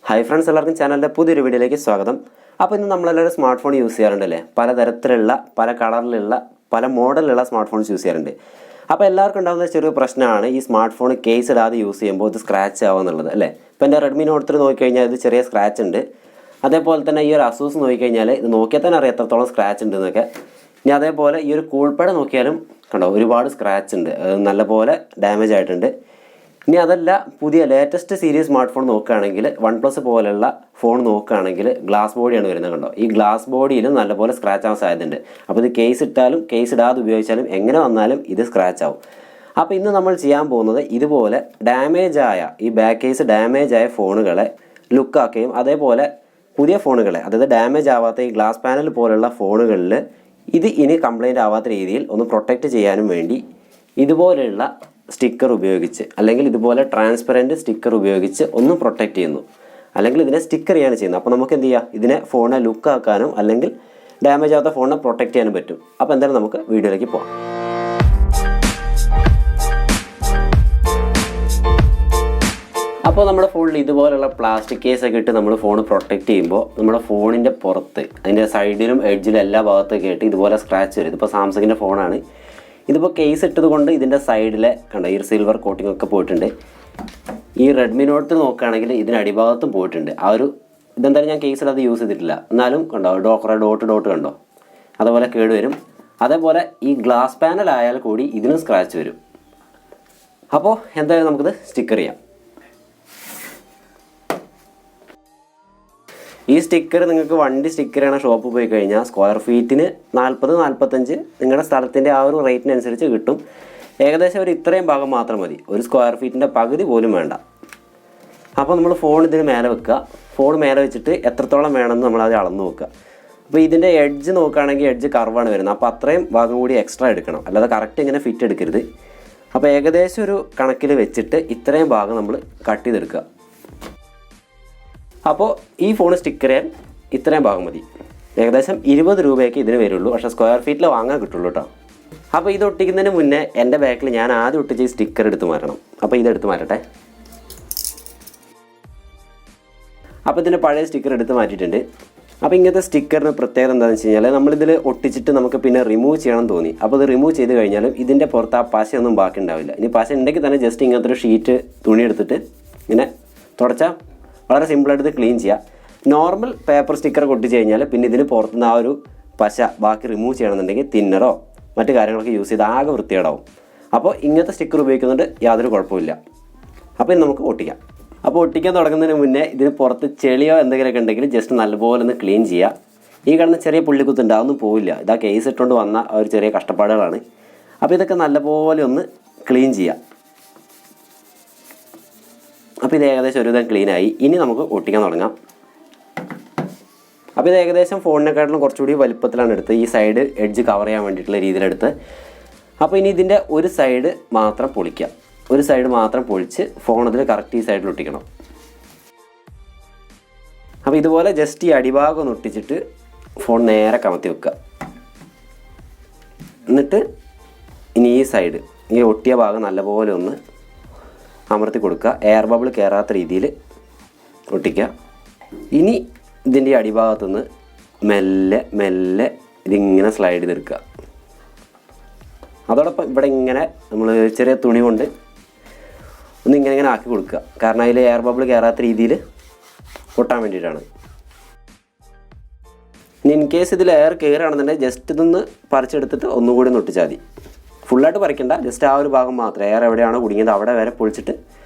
Hi friends, എല്ലാവർക്കും ചാനലിൻ്റെ പുതിയൊരു വീഡിയോയിലേക്ക് സ്വാഗതം. അപ്പോൾ ഇന്ന് നമ്മളെല്ലാവരും സ്മാർട്ട് ഫോൺ യൂസ് ചെയ്യാറുണ്ടല്ലേ. പലതരത്തിലുള്ള, പല കളറിലുള്ള, പല മോഡലിലുള്ള സ്മാർട്ട് ഫോൺസ് യൂസ് ചെയ്യാറുണ്ട്. അപ്പോൾ എല്ലാവർക്കും ഉണ്ടാകുന്ന ചെറിയ പ്രശ്നമാണ് ഈ സ്മാർട്ട് ഫോൺ കേസ് ഇടാതെ യൂസ് ചെയ്യുമ്പോൾ ഇത് സ്ക്രാച്ച് ആവുക എന്നുള്ളത് അല്ലേ. ഇപ്പോൾ എൻ്റെ റെഡ്മി നോട്ട് 3 നോക്കിക്കഴിഞ്ഞാൽ ഇത് ചെറിയ സ്ക്രാച്ച് ഉണ്ട്. അതേപോലെ തന്നെ ഈ ഒരു അസൂസ് നോക്കിക്കഴിഞ്ഞാൽ ഇത് നോക്കിയാൽ തന്നെ അറിയാം എത്രത്തോളം സ്ക്രാച്ച് ഉണ്ട് എന്നൊക്കെ. ഇനി അതേപോലെ ഈ ഒരു കൂൾപ്പേഡ് നോക്കിയാലും കണ്ടോ ഒരുപാട് സ്ക്രാച്ച് ഉണ്ട്, നല്ലപോലെ ഡാമേജ് ആയിട്ടുണ്ട്. ഇനി അതല്ല, പുതിയ ലേറ്റസ്റ്റ് സീരീസ് സ്മാർട്ട് ഫോൺ നോക്കുകയാണെങ്കിൽ OnePlus പോലെയുള്ള ഫോൺ നോക്കുകയാണെങ്കിൽ ഗ്ലാസ് ബോഡിയാണ് വരുന്നത്. കണ്ടോ, ഈ ഗ്ലാസ് ബോഡിയിലും നല്ലപോലെ സ്ക്രാച്ച് ആവാൻ സാധ്യതയുണ്ട്. അപ്പോൾ ഇത് കേസ് ഇട്ടാലും കേസ് ഇടാതെ ഉപയോഗിച്ചാലും എങ്ങനെ വന്നാലും ഇത് സ്ക്രാച്ച് ആവും. അപ്പോൾ ഇന്ന് നമ്മൾ ചെയ്യാൻ പോകുന്നത് ഇതുപോലെ ഡാമേജ് ആയ ഈ ബാക്ക് കേസ് ഡാമേജ് ആയ ഫോണുകളെ ലുക്കാക്കുകയും അതേപോലെ പുതിയ ഫോണുകളെ, അതായത് ഡാമേജ് ആവാത്ത ഈ ഗ്ലാസ് പാനൽ പോലുള്ള ഫോണുകളിൽ ഇത് ഇനി കംപ്ലൈൻറ്റ് ആവാത്ത രീതിയിൽ ഒന്ന് പ്രൊട്ടക്റ്റ് ചെയ്യാനും വേണ്ടി ഇതുപോലെയുള്ള സ്റ്റിക്കർ ഉപയോഗിച്ച്, അല്ലെങ്കിൽ ഇതുപോലെ ട്രാൻസ്പെറൻറ്റ് സ്റ്റിക്കർ ഉപയോഗിച്ച് ഒന്ന് പ്രൊട്ടക്റ്റ് ചെയ്യുന്നു, അല്ലെങ്കിൽ ഇതിനെ സ്റ്റിക്കർ ചെയ്യാണ് ചെയ്യുന്നത്. അപ്പോൾ നമുക്ക് എന്ത് ചെയ്യാം, ഇതിനെ ഫോണിനെ ലുക്കാക്കാനും അല്ലെങ്കിൽ ഡാമേജ് ആവാത്ത ഫോണിനെ പ്രൊട്ടക്റ്റ് ചെയ്യാനും പറ്റും. അപ്പോൾ എന്തായാലും നമുക്ക് വീഡിയോയിലേക്ക് പോകാം. അപ്പോൾ നമ്മുടെ ഫോണിൽ ഇതുപോലുള്ള പ്ലാസ്റ്റിക് കേസൊക്കെ ഇട്ട് നമ്മൾ ഫോൺ പ്രൊട്ടക്റ്റ് ചെയ്യുമ്പോൾ നമ്മുടെ ഫോണിൻ്റെ പുറത്ത്, അതിൻ്റെ സൈഡിലും എഡ്ജിലും എല്ലാ ഭാഗത്തൊക്കെ ആയിട്ട് ഇതുപോലെ സ്ക്രാച്ച് വരും. ഇതിപ്പോൾ സാംസങ്ങിൻ്റെ ഫോണാണ്. ഇതിപ്പോൾ കേസ് ഇട്ടത് കൊണ്ട് ഇതിൻ്റെ സൈഡിലെ കണ്ടോ ഈ സിൽവർ കോട്ടിംഗ് ഒക്കെ പോയിട്ടുണ്ട്. ഈ റെഡ്മി നോട്ട് നോക്കുകയാണെങ്കിൽ ഇതിന് അടിഭാഗത്തും പോയിട്ടുണ്ട്. ആ ഒരു ഇതെന്തായാലും ഞാൻ കേസിലത് യൂസ് ചെയ്തിട്ടില്ല, എന്നാലും കണ്ടോ ഡോട്ട് കണ്ടോ, അതുപോലെ കേടുവരും. അതേപോലെ ഈ ഗ്ലാസ് പാനൽ ആയാൽ കൂടി ഇതിനും സ്ക്രാച്ച് വരും. അപ്പോൾ എന്തായാലും നമുക്കിത് സ്റ്റിക്കർ ചെയ്യാം. ഈ സ്റ്റിക്കർ നിങ്ങൾക്ക് വണ്ടി സ്റ്റിക്കർ ചെയ്യണ ഷോപ്പ് പോയി കഴിഞ്ഞാൽ സ്ക്വയർ ഫീറ്റിന് 40-45 നിങ്ങളുടെ സ്ഥലത്തിൻ്റെ ആ ഒരു റേറ്റിനനുസരിച്ച് കിട്ടും. ഏകദേശം ഒരു ഇത്രയും ഭാഗം മാത്രം മതി, ഒരു സ്ക്വയർ ഫീറ്റിൻ്റെ പകുതി പോലും വേണ്ട. അപ്പോൾ നമ്മൾ ഫോൺ ഇതിന് മേലെ വെക്കുക. ഫോൺ മേലെ വെച്ചിട്ട് എത്രത്തോളം വേണമെന്ന് നമ്മളത് അളന്ന് നോക്കുക. അപ്പോൾ ഇതിൻ്റെ എഡ്ജ് നോക്കുകയാണെങ്കിൽ എഡ്ജ് കർവാണ് വരുന്നത്. അപ്പോൾ അത്രയും ഭാഗം കൂടി എക്സ്ട്രാ എടുക്കണം, അല്ലാതെ കറക്റ്റ് ഇങ്ങനെ ഫിറ്റ് എടുക്കരുത്. അപ്പോൾ ഏകദേശം ഒരു കണക്കിൽ വെച്ചിട്ട് ഇത്രയും ഭാഗം നമ്മൾ കട്ട് ചെയ്തെടുക്കുക. അപ്പോൾ ഈ ഫോൺ സ്റ്റിക്കർ ചെയ്യാൻ ഇത്രയും ഭാഗം മതി. ഏകദേശം 20 രൂപയൊക്കെ ഇതിന് വരുള്ളൂ, പക്ഷേ സ്ക്വയർ ഫീറ്റിൽ വാങ്ങാൻ കിട്ടുള്ളൂ കേട്ടോ. അപ്പോൾ ഇത് ഒട്ടിക്കുന്നതിന് മുന്നേ എൻ്റെ ബാക്കിൽ ഞാൻ ആദ്യം ഒട്ടിച്ച് ഈ സ്റ്റിക്കർ എടുത്ത് മാറ്റണം. അപ്പോൾ ഇതെടുത്ത് മാറ്റട്ടെ. അപ്പോൾ ഇതിൻ്റെ പഴയ സ്റ്റിക്കർ എടുത്ത് മാറ്റിയിട്ടുണ്ട്. അപ്പോൾ ഇങ്ങനത്തെ സ്റ്റിക്കറിന് പ്രത്യേകത എന്താണെന്ന് വെച്ച് കഴിഞ്ഞാൽ നമ്മളിതിൽ ഒട്ടിച്ചിട്ട് നമുക്ക് പിന്നെ റിമൂവ് ചെയ്യണം തോന്നി. അപ്പോൾ ഇത് റിമൂവ് ചെയ്ത് കഴിഞ്ഞാലും ഇതിൻ്റെ പുറത്ത് ആ പശയൊന്നും ബാക്കി ഉണ്ടാവില്ല. ഇനി പശ ഉണ്ടെങ്കിൽ തന്നെ ജസ്റ്റ് ഇങ്ങനത്തെ ഒരു ഷീറ്റ് തുണി എടുത്തിട്ട് ഇങ്ങനെ തുടച്ചാൽ വളരെ സിമ്പിളായിട്ട് ക്ലീൻ ചെയ്യാം. നോർമൽ പേപ്പർ സ്റ്റിക്കർ ഒട്ടിച്ച് കഴിഞ്ഞാൽ പിന്നെ ഇതിന് പുറത്തുനിന്ന് ആ ഒരു പശ ബാക്കി റിമൂവ് ചെയ്യണമെന്നുണ്ടെങ്കിൽ തിന്നറോ മറ്റു കാര്യങ്ങളൊക്കെ യൂസ് ചെയ്ത് ആകെ വൃത്തികേടാവും. അപ്പോൾ ഇങ്ങനത്തെ സ്റ്റിക്കർ ഉപയോഗിക്കുന്നുണ്ട് യാതൊരു കുഴപ്പമില്ല. അപ്പോൾ ഇത് നമുക്ക് ഒട്ടിക്കാം. അപ്പോൾ ഒട്ടിക്കാൻ തുടങ്ങുന്നതിന് മുന്നേ ഇതിന് പുറത്ത് ചെളിയോ എന്തെങ്കിലുമൊക്കെ ഉണ്ടെങ്കിൽ ജസ്റ്റ് നല്ലപോലെ ഒന്ന് ക്ലീൻ ചെയ്യുക. ഈ കാണുന്ന ചെറിയ പുള്ളിക്കുത്തുണ്ട്, അതൊന്നും പോവില്ല. ഇതാ കേസ് ഇട്ടുകൊണ്ട് വന്ന ഒരു ചെറിയ കഷ്ടപ്പാടുകളാണ്. അപ്പോൾ ഇതൊക്കെ നല്ലപോലെ ഒന്ന് ക്ലീൻ ചെയ്യുക. അപ്പോൾ ഇത് ഏകദേശം ഒരുവിധം ക്ലീനായി. ഇനി നമുക്ക് ഒട്ടിക്കാൻ തുടങ്ങാം. അപ്പോൾ ഇത് ഏകദേശം ഫോണിനെക്കാട്ടിലും കുറച്ചുകൂടി വലുപ്പത്തിലാണ് എടുത്ത്, ഈ സൈഡ് എഡ്ജ് കവർ ചെയ്യാൻ വേണ്ടിയിട്ടുള്ള രീതിയിലെടുത്ത്. അപ്പോൾ ഇനി ഇതിൻ്റെ ഒരു സൈഡ് മാത്രം പൊളിക്കുക. ഒരു സൈഡ് മാത്രം പൊളിച്ച് ഫോൺ ഇതിൽ കറക്റ്റ് ഈ സൈഡിൽ ഒട്ടിക്കണം. അപ്പോൾ ഇതുപോലെ ജസ്റ്റ് ഈ അടിഭാഗം ഒന്ന് ഒട്ടിച്ചിട്ട് ഫോൺ നേരെ കമത്തി വെക്കുക. എന്നിട്ട് ഇനി ഈ സൈഡ്, ഈ ഒട്ടിയ ഭാഗം നല്ലപോലെ ഒന്ന് അമർത്തി കൊടുക്കുക. എയർ ബബിൾ കയറാത്ത രീതിയിൽ ഒട്ടിക്കുക. ഇനി ഇതിൻ്റെ അടിഭാഗത്തുനിന്ന് മെല്ലെ മെല്ലെ ഇതിങ്ങനെ സ്ലൈഡ് ചെയ്തെടുക്കുക. അതോടൊപ്പം ഇവിടെ ഇങ്ങനെ നമ്മൾ ചെറിയ തുണി കൊണ്ട് ഒന്ന് ഇങ്ങനെ ആക്കി കൊടുക്കുക. കാരണം അതിൽ എയർ ബബിൾ കയറാത്ത രീതിയിൽ ഒട്ടാൻ വേണ്ടിയിട്ടാണ്. ഇനി ഇൻ കേസ് ഇതിൽ എയർ കയറുകയാണെന്നുണ്ടെങ്കിൽ ജസ്റ്റ് ഇതൊന്ന് പറിച്ചെടുത്തിട്ട് ഒന്നുകൂടി ഒന്ന് ഒട്ടിച്ചാൽ മതി. ഫുള്ളായിട്ട് പറിക്കണ്ട, ജസ്റ്റ് ആ ഒരു ഭാഗം മാത്രം, എയർ എവിടെയാണോ കുടുങ്ങിയത് അവിടെ വരെ പൊളിച്ചിട്ട്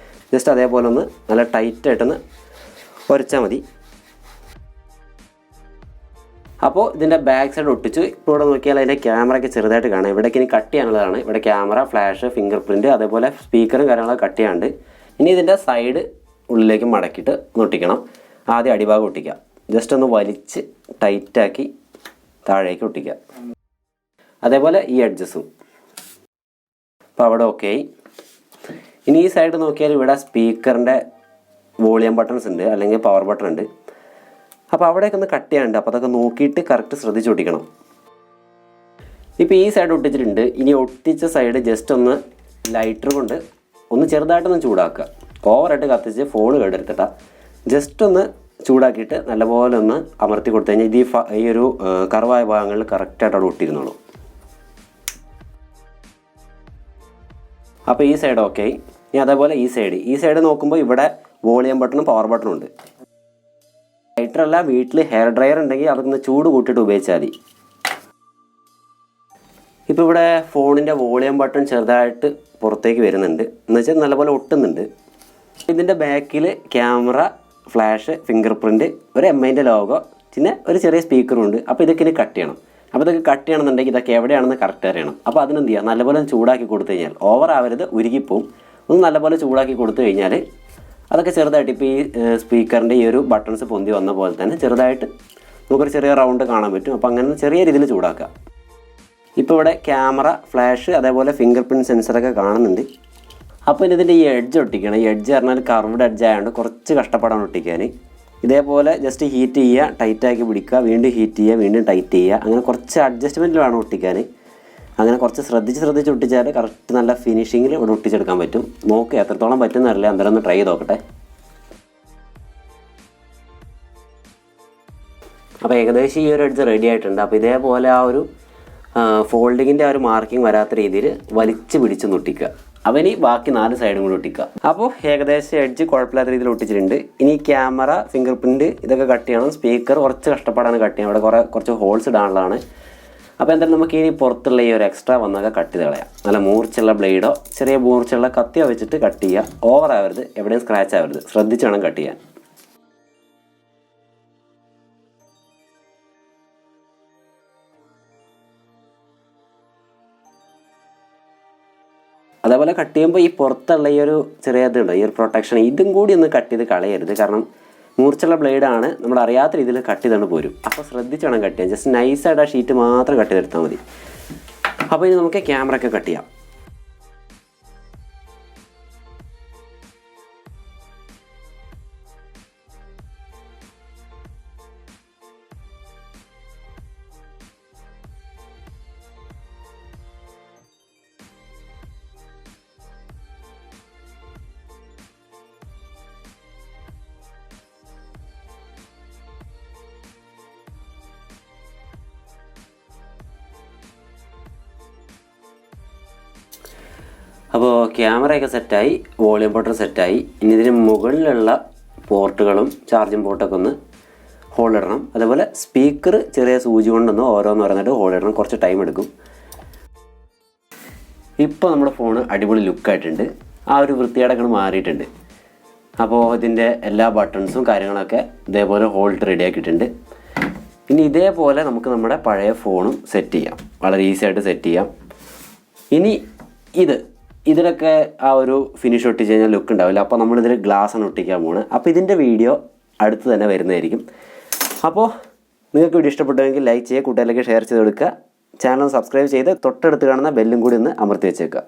ജസ്റ്റ് അതേപോലെ ഒന്ന് നല്ല ടൈറ്റായിട്ടൊന്ന് ഉരച്ചാൽ മതി. അപ്പോൾ ഇതിൻ്റെ ബാക്ക് സൈഡ് ഒട്ടിച്ചു. ഇപ്പോൾ ഇവിടെ നോക്കിയാൽ അതിൻ്റെ ക്യാമറയൊക്കെ ചെറുതായിട്ട് കാണാം. ഇവിടേക്ക് ഇനി കട്ട് ചെയ്യാനുള്ളതാണ്. ഇവിടെ ക്യാമറ, ഫ്ലാഷ്, ഫിംഗർ പ്രിൻറ്റ്, അതേപോലെ സ്പീക്കറും കാര്യങ്ങളൊക്കെ കട്ട് ചെയ്യാണ്ട്. ഇനി ഇതിൻ്റെ സൈഡ് ഉള്ളിലേക്ക് മടക്കിയിട്ട് ഒട്ടിക്കണം. ആദ്യം അടിഭാഗം ഒട്ടിക്കുക. ജസ്റ്റ് ഒന്ന് വലിച്ച് ടൈറ്റാക്കി താഴേക്ക് ഒട്ടിക്കുക. അതേപോലെ ഈ എഡ്ജസും. അപ്പോൾ അവിടെ ഓക്കെ ആയി. ഇനി ഈ സൈഡ് നോക്കിയാൽ ഇവിടെ സ്പീക്കറിൻ്റെ വോളിയം ബട്ടൺസ് ഉണ്ട്, അല്ലെങ്കിൽ പവർ ബട്ടൺ ഉണ്ട്. അപ്പോൾ അവിടെയൊക്കെ ഒന്ന് കട്ട് ചെയ്യാനുണ്ട്. അപ്പോൾ അതൊക്കെ നോക്കിയിട്ട് കറക്റ്റ് ശ്രദ്ധിച്ച് ഒട്ടിക്കണം. ഇപ്പോൾ ഈ സൈഡ് ഒട്ടിച്ചിട്ടുണ്ട്. ഇനി ഒട്ടിച്ച സൈഡ് ജസ്റ്റ് ഒന്ന് ലൈറ്റർ കൊണ്ട് ഒന്ന് ചെറുതായിട്ടൊന്ന് ചൂടാക്കുക. ഓവറായിട്ട് കത്തിച്ച് ഫോൺ കേടെടുത്തിട്ടാ. ജസ്റ്റ് ഒന്ന് ചൂടാക്കിയിട്ട് നല്ലപോലെ ഒന്ന് അമർത്തി കൊടുത്തു കഴിഞ്ഞാൽ ഇത് ഈ ഒരു കർവായ ഭാഗങ്ങളിൽ കറക്റ്റായിട്ട് അവിടെ ഒട്ടിരുന്നുള്ളൂ. അപ്പോൾ ഈ സൈഡ് ഓക്കെ. ഇനി അതേപോലെ ഈ സൈഡ് നോക്കുമ്പോൾ ഇവിടെ വോളിയം ബട്ടണും പവർ ബട്ടണും ഉണ്ട്. ലൈറ്ററല്ല, വീട്ടിൽ ഹെയർ ഡ്രയർ ഉണ്ടെങ്കിൽ അതൊന്ന് ചൂട് കൂട്ടിയിട്ട് ഉപയോഗിച്ചാൽ മതി. ഇപ്പോൾ ഇവിടെ ഫോണിൻ്റെ വോളിയം ബട്ടൺ ചെറുതായിട്ട് പുറത്തേക്ക് വരുന്നുണ്ട്, എന്നുവെച്ചാൽ നല്ലപോലെ ഒട്ടുന്നുണ്ട്. ഇതിൻ്റെ ബാക്കിൽ ക്യാമറ, ഫ്ലാഷ്, ഫിംഗർ പ്രിൻറ്റ്, ഒരു MIൻ്റെ ലോഗോ, പിന്നെ ഒരു ചെറിയ സ്പീക്കറും ഉണ്ട്. അപ്പോൾ ഇതൊക്കെ ഇനി കട്ട് ചെയ്യണം. അപ്പോൾ ഇതൊക്കെ കട്ട് ചെയ്യണമെന്നുണ്ടെങ്കിൽ ഇതൊക്കെ എവിടെയാണെന്ന് കറക്റ്റ് അറിയണം. അപ്പോൾ അതിനെന്ത് ചെയ്യുക, നല്ലപോലെ ചൂടാക്കി കൊടുത്തു കഴിഞ്ഞാൽ ഓവർ ആവരുത്, ഉരുകിപ്പോവും. ഒന്ന് നല്ലപോലെ ചൂടാക്കി കൊടുത്തു കഴിഞ്ഞാൽ അതൊക്കെ ചെറുതായിട്ട് ഇപ്പോൾ ഈ സ്പീക്കറിൻ്റെ ഈ ഒരു ബട്ടൺസ് പൊന്തി വന്ന പോലെ തന്നെ ചെറുതായിട്ട് നമുക്കൊരു ചെറിയ റൗണ്ട് കാണാൻ പറ്റും. അപ്പോൾ അങ്ങനെ ചെറിയ രീതിയിൽ ചൂടാക്കുക. ഇപ്പോൾ ഇവിടെ ക്യാമറ, ഫ്ലാഷ്, അതേപോലെ ഫിംഗർ പ്രിൻറ്റ് സെൻസറൊക്കെ കാണുന്നുണ്ട്. അപ്പോൾ ഇനി ഇതിൻ്റെ ഈ എഡ്ജ് ഒട്ടിക്കണം. ഈ എഡ്ജ് പറഞ്ഞാൽ കർവ്ഡ് എഡ്ജ് ആയതുകൊണ്ട് കുറച്ച് കഷ്ടപ്പാടാണ് ഒട്ടിക്കാൻ. ഇതേപോലെ ജസ്റ്റ് ഹീറ്റ് ചെയ്യുക, ടൈറ്റാക്കി പിടിക്കുക, വീണ്ടും ഹീറ്റ് ചെയ്യുക, വീണ്ടും ടൈറ്റ് ചെയ്യുക. അങ്ങനെ കുറച്ച് അഡ്ജസ്റ്റ്മെൻറ്റിൽ വേണം ഒട്ടിക്കാൻ. അങ്ങനെ കുറച്ച് ശ്രദ്ധിച്ച് ഒട്ടിച്ചാൽ കറക്റ്റ് നല്ല ഫിനിഷിങ്ങിൽ ഇവിടെ ഒട്ടിച്ചെടുക്കാൻ പറ്റും. നോക്കുക എത്രത്തോളം പറ്റുന്നറിയില്ല, എന്തായാലും ഒന്ന് ട്രൈ ചെയ്ത് നോക്കട്ടെ. അപ്പോൾ ഏകദേശം ഈ ഒരു എഡ്ജ് റെഡി ആയിട്ടുണ്ട്. അപ്പോൾ ഇതേപോലെ ആ ഒരു ഫോൾഡിങ്ങിൻ്റെ ആ ഒരു മാർക്കിംഗ് വരാത്ത രീതിയിൽ വലിച്ച് പിടിച്ച് ഒട്ടിക്കുക. അപ്പോൾ ഇനി ബാക്കി 4 സൈഡും കൂടി ഒട്ടിക്കുക. അപ്പോൾ ഏകദേശം എഡ്ജ് കുഴപ്പമില്ലാത്ത രീതിയിൽ ഒട്ടിച്ചിട്ടുണ്ട്. ഇനി ക്യാമറ, ഫിംഗർ പ്രിൻറ്റ് ഇതൊക്കെ കട്ട് ചെയ്യണം. സ്പീക്കർ കുറച്ച് കഷ്ടപ്പാടാണ് കട്ട് ചെയ്യാൻ, അവിടെ കുറച്ച് ഹോൾസ് ഇടാനുള്ളതാണ്. അപ്പോൾ എന്തായാലും നമുക്ക് ഇനി പുറത്തുള്ള ഈ ഒരു എക്സ്ട്രാ വന്നൊക്കെ കട്ട് ചെയ്ത് കളയാം. നല്ല മൂർച്ചുള്ള ബ്ലേഡോ ചെറിയ മൂർച്ചുള്ള കത്തിയോ വെച്ചിട്ട് കട്ട് ചെയ്യുക. ഓവർ ആവരുത്, എവിടെയും സ്ക്രാച്ച് ആവരുത്, ശ്രദ്ധിച്ച് വേണം കട്ട് ചെയ്യാൻ. അതേപോലെ കട്ട് ചെയ്യുമ്പോൾ ഈ പുറത്തുള്ള ഈ ഒരു ചെറിയ ഇതുണ്ട്, ഈ ഒരു പ്രൊട്ടക്ഷൻ, ഇതും കൂടി ഒന്ന് കട്ട് ചെയ്ത് കളയരുത്. കാരണം മൂർച്ചുള്ള ബ്ലേഡാണ്, നമ്മൾ അറിയാത്ത രീതിയിൽ കട്ട് ചെയ്തുകൊണ്ട് പോരും. അപ്പോൾ ശ്രദ്ധിച്ച് വേണം കട്ട് ചെയ്യാൻ. ജസ്റ്റ് നൈസായിട്ട് ആ ഷീറ്റ് മാത്രം കട്ട് ചെയ്തെടുത്താൽ മതി. അപ്പോൾ ഇനി നമുക്ക് ക്യാമറ ഒക്കെ കട്ട് ചെയ്യാം. അപ്പോൾ ക്യാമറയൊക്കെ സെറ്റായി, വോളിയം ബട്ടൺ സെറ്റായി. ഇനി ഇതിന് മുകളിലുള്ള പോർട്ടുകളും ചാർജിങ് പോർട്ടൊക്കെ ഒന്ന് ഹോൾഡ് ഇടണം. അതേപോലെ സ്പീക്കർ ചെറിയ സൂചി കൊണ്ടൊന്ന് ഓരോന്നിട്ട് ഹോൾഡ് ഇടണം. കുറച്ച് ടൈം എടുക്കും. ഇപ്പോൾ നമ്മുടെ ഫോൺ അടിപൊളി ലുക്കായിട്ടുണ്ട്. ആ ഒരു വൃത്തിയേടൊക്കെ മാറിയിട്ടുണ്ട്. അപ്പോൾ ഇതിൻ്റെ എല്ലാ ബട്ടൺസും കാര്യങ്ങളൊക്കെ ഇതേപോലെ ഹോൾഡ് റെഡിയാക്കിയിട്ടുണ്ട്. ഇനി ഇതേപോലെ നമുക്ക് നമ്മുടെ പഴയ ഫോണും സെറ്റ് ചെയ്യാം, വളരെ ഈസി ആയിട്ട് സെറ്റ് ചെയ്യാം. ഇനി ഇതിലൊക്കെ ആ ഒരു ഫിനിഷ് ഒട്ടിച്ച് കഴിഞ്ഞാൽ ലുക്ക് ഉണ്ടാവില്ല. അപ്പോൾ നമ്മളിതിൽ ഗ്ലാസ്സാണ് ഒട്ടിക്കാൻ പോകുന്നത്. അപ്പോൾ ഇതിൻ്റെ വീഡിയോ അടുത്ത് തന്നെ വരുന്നതായിരിക്കും. അപ്പോൾ നിങ്ങൾക്ക് വീഡിയോ ഇഷ്ടപ്പെട്ടുവെങ്കിൽ ലൈക്ക് ചെയ്യുക, കൂട്ടുകാരിലേക്ക് ഷെയർ ചെയ്ത് കൊടുക്കുക. ചാനൽ സബ്സ്ക്രൈബ് ചെയ്ത് തൊട്ടടുത്ത് കാണുന്ന ബെല്ലും കൂടി ഒന്ന് അമർത്തി വെച്ചേക്കുക.